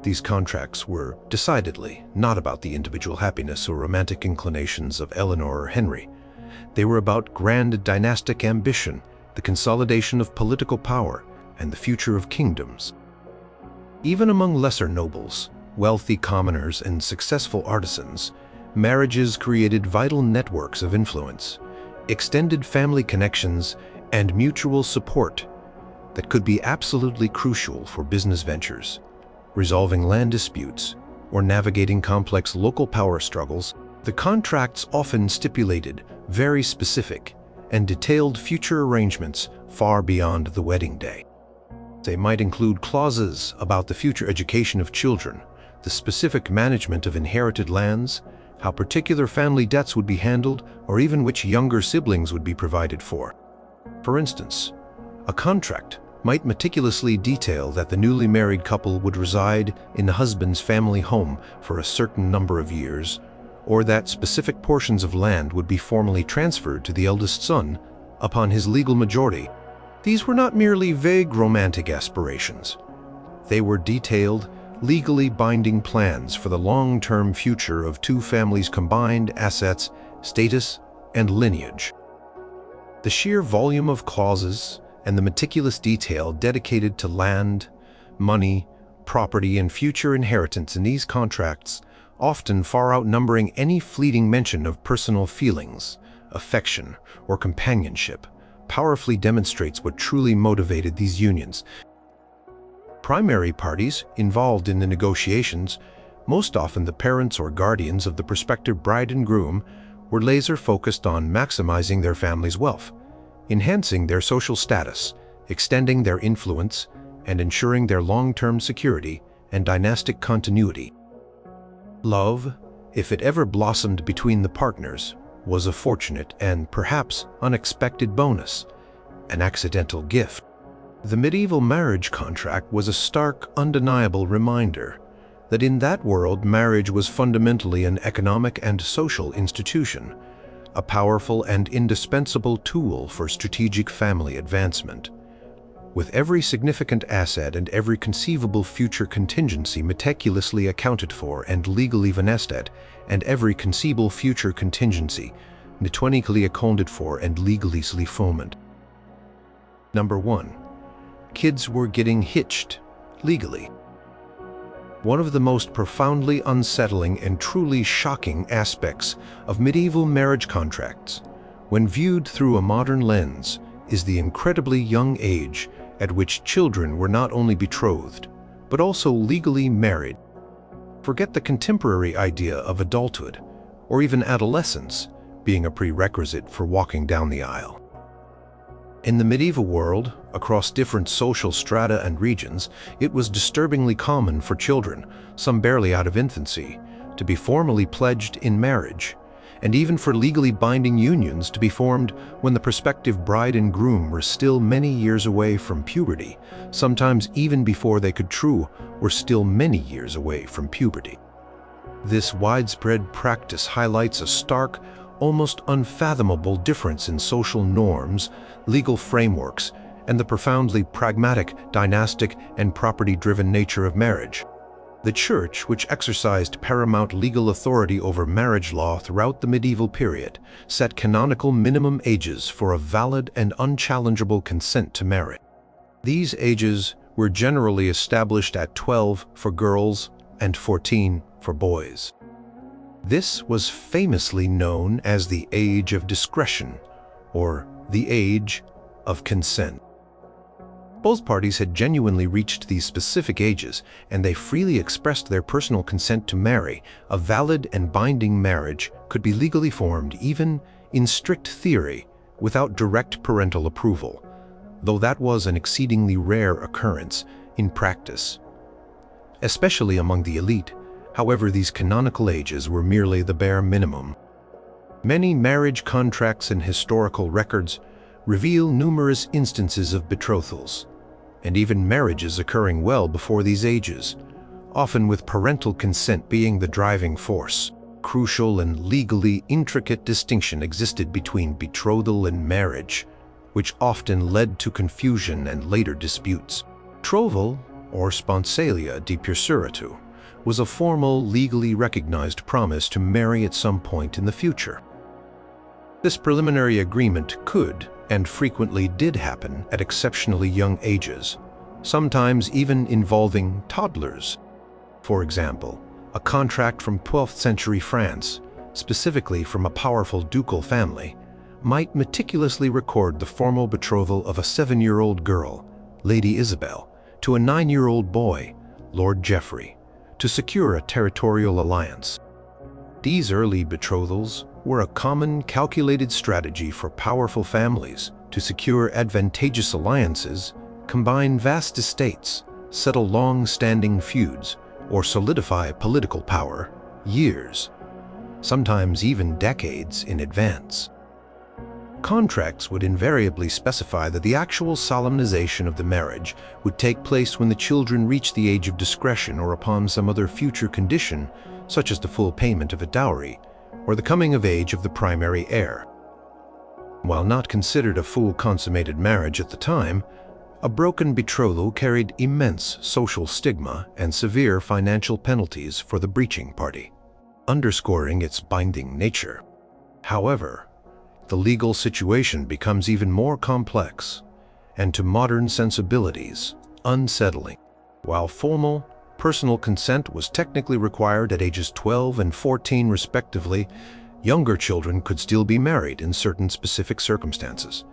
These contracts were decidedly not about the individual happiness or romantic inclinations of Eleanor or Henry. They were about grand dynastic ambition, the consolidation of political power, and the future of kingdoms. Even among lesser nobles, wealthy commoners, and successful artisans, marriages created vital networks of influence, extended family connections, and mutual support that could be absolutely crucial for business ventures, resolving land disputes, or navigating complex local power struggles. The contracts often stipulated very specific and detailed future arrangements far beyond the wedding day. They might include clauses about the future education of children, the specific management of inherited lands, how particular family debts would be handled, or even which younger siblings would be provided for. For instance, a contract might meticulously detail that the newly married couple would reside in the husband's family home for a certain number of years, or that specific portions of land would be formally transferred to the eldest son upon his legal majority. These were not merely vague romantic aspirations. They were detailed, legally binding plans for the long-term future of two families' combined assets, status, and lineage. The sheer volume of clauses and the meticulous detail dedicated to land, money, property, and future inheritance in these contracts, often far outnumbering any fleeting mention of personal feelings, affection, or companionship, powerfully demonstrates what truly motivated these unions. Primary parties involved in the negotiations, most often the parents or guardians of the prospective bride and groom, were laser-focused on maximizing their family's wealth, enhancing their social status, extending their influence, and ensuring their long-term security and dynastic continuity. Love, if it ever blossomed between the partners, was a fortunate and perhaps unexpected bonus, an accidental gift. The medieval marriage contract was a stark, undeniable reminder that in that world marriage was fundamentally an economic and social institution, a powerful and indispensable tool for strategic family advancement. With every significant asset and every conceivable future contingency meticulously accounted for and legally vested, and every conceivable future contingency meticulously accounted for and legally fomented. Number 1. Kids were getting hitched legally. One of the most profoundly unsettling and truly shocking aspects of medieval marriage contracts, when viewed through a modern lens, is the incredibly young age at which children were not only betrothed, but also legally married. Forget the contemporary idea of adulthood, or even adolescence, being a prerequisite for walking down the aisle. In the medieval world, across different social strata and regions, it was disturbingly common for children, some barely out of infancy, to be formally pledged in marriage, and even for legally binding unions to be formed when the prospective bride and groom were still many years away from puberty, sometimes even before they could were still many years away from puberty. This widespread practice highlights a stark, almost unfathomable difference in social norms, legal frameworks, and the profoundly pragmatic, dynastic, and property-driven nature of marriage. The Church, which exercised paramount legal authority over marriage law throughout the medieval period, set canonical minimum ages for a valid and unchallengeable consent to marry. These ages were generally established at 12 for girls and 14 for boys. This was famously known as the age of discretion, or the age of consent. Both parties had genuinely reached these specific ages, and they freely expressed their personal consent to marry. A valid and binding marriage could be legally formed even in strict theory without direct parental approval, though that was an exceedingly rare occurrence in practice. Especially among the elite, however, these canonical ages were merely the bare minimum. Many marriage contracts and historical records reveal numerous instances of betrothals, and even marriages occurring well before these ages, often with parental consent being the driving force. Crucial and legally intricate distinction existed between betrothal and marriage, which often led to confusion and later disputes. Betrothal, or sponsalia di pursuatu, was a formal, legally recognized promise to marry at some point in the future. This preliminary agreement could, and frequently did happen at exceptionally young ages, sometimes even involving toddlers. For example, a contract from 12th century France, specifically from a powerful ducal family, might meticulously record the formal betrothal of a 7-year-old girl, Lady Isabel, to a 9-year-old boy, Lord Geoffrey, to secure a territorial alliance. These early betrothals were a common, calculated strategy for powerful families to secure advantageous alliances, combine vast estates, settle long-standing feuds, or solidify political power years, sometimes even decades in advance. Contracts would invariably specify that the actual solemnization of the marriage would take place when the children reached the age of discretion or upon some other future condition, such as the full payment of a dowry, or the coming of age of the primary heir. While not considered a full consummated marriage at the time, a broken betrothal carried immense social stigma and severe financial penalties for the breaching party, underscoring its binding nature. However, the legal situation becomes even more complex, and to modern sensibilities, unsettling. While formal, personal consent was technically required at ages 12 and 14 respectively, younger children could still be married in certain specific circumstances,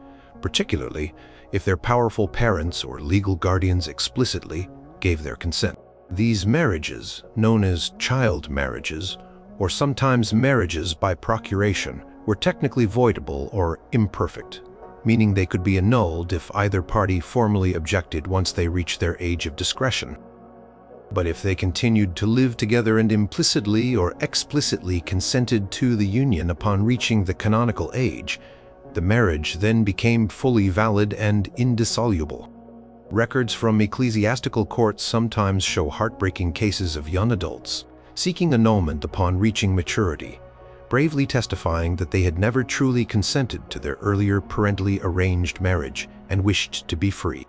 particularly if their powerful parents or legal guardians explicitly gave their consent. These marriages, known as child marriages, or sometimes marriages by procuration, were technically voidable or imperfect, meaning they could be annulled if either party formally objected once they reached their age of discretion. But if they continued to live together and implicitly or explicitly consented to the union upon reaching the canonical age, the marriage then became fully valid and indissoluble. Records from ecclesiastical courts sometimes show heartbreaking cases of young adults seeking annulment upon reaching maturity, bravely testifying that they had never truly consented to their earlier parentally arranged marriage and wished to be free.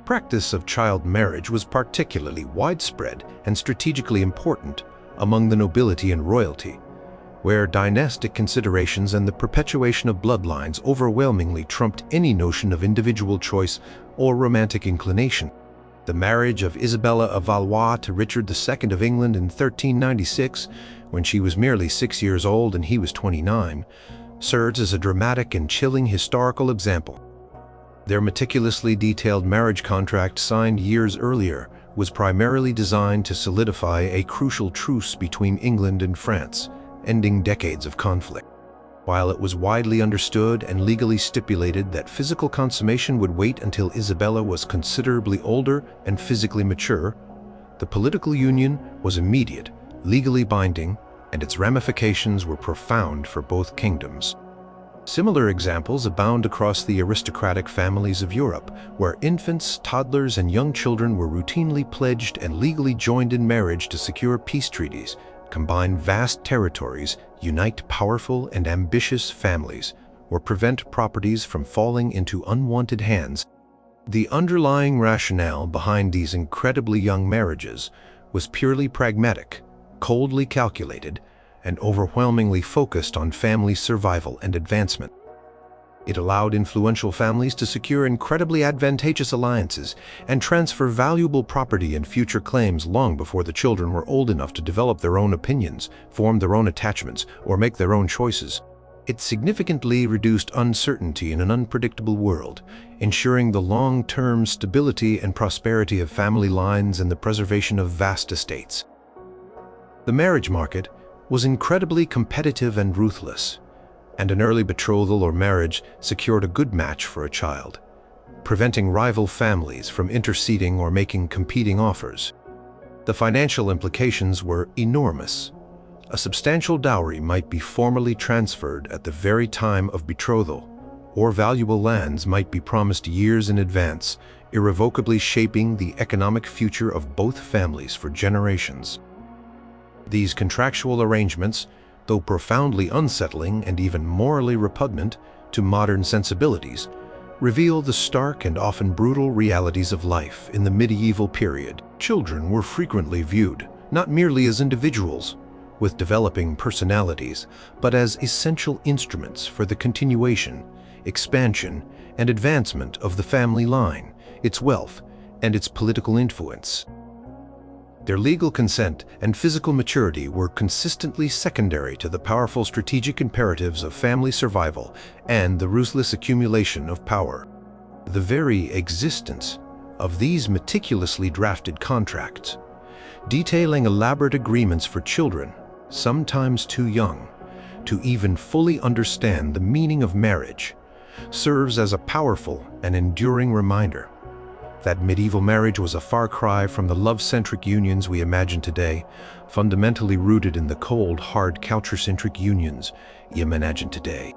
Practice of child marriage was particularly widespread and strategically important among the nobility and royalty, where dynastic considerations and the perpetuation of bloodlines overwhelmingly trumped any notion of individual choice or romantic inclination. The marriage of Isabella of Valois to Richard II of England in 1396, when she was merely 6 years old and he was 29, serves as a dramatic and chilling historical example. Their meticulously detailed marriage contract signed years earlier was primarily designed to solidify a crucial truce between England and France, ending decades of conflict. While it was widely understood and legally stipulated that physical consummation would wait until Isabella was considerably older and physically mature, the political union was immediate, legally binding, and its ramifications were profound for both kingdoms. Similar examples abound across the aristocratic families of Europe, where infants, toddlers, and young children were routinely pledged and legally joined in marriage to secure peace treaties, combine vast territories, unite powerful and ambitious families, or prevent properties from falling into unwanted hands. The underlying rationale behind these incredibly young marriages was purely pragmatic, coldly calculated, and overwhelmingly focused on family survival and advancement. It allowed influential families to secure incredibly advantageous alliances and transfer valuable property and future claims long before the children were old enough to develop their own opinions, form their own attachments, or make their own choices. It significantly reduced uncertainty in an unpredictable world, ensuring the long-term stability and prosperity of family lines and the preservation of vast estates. The marriage market was incredibly competitive and ruthless, and an early betrothal or marriage secured a good match for a child, preventing rival families from interceding or making competing offers. The financial implications were enormous. A substantial dowry might be formally transferred at the very time of betrothal, or valuable lands might be promised years in advance, irrevocably shaping the economic future of both families for generations. These contractual arrangements, though profoundly unsettling and even morally repugnant to modern sensibilities, reveal the stark and often brutal realities of life in the medieval period. Children were frequently viewed not merely as individuals with developing personalities, but as essential instruments for the continuation, expansion, and advancement of the family line, its wealth, and its political influence. Their legal consent and physical maturity were consistently secondary to the powerful strategic imperatives of family survival and the ruthless accumulation of power. The very existence of these meticulously drafted contracts, detailing elaborate agreements for children, sometimes too young, to even fully understand the meaning of marriage, serves as a powerful and enduring reminder that medieval marriage was a far cry from the love-centric unions we imagine today, fundamentally rooted in the cold, hard, culture-centric unions you imagine today.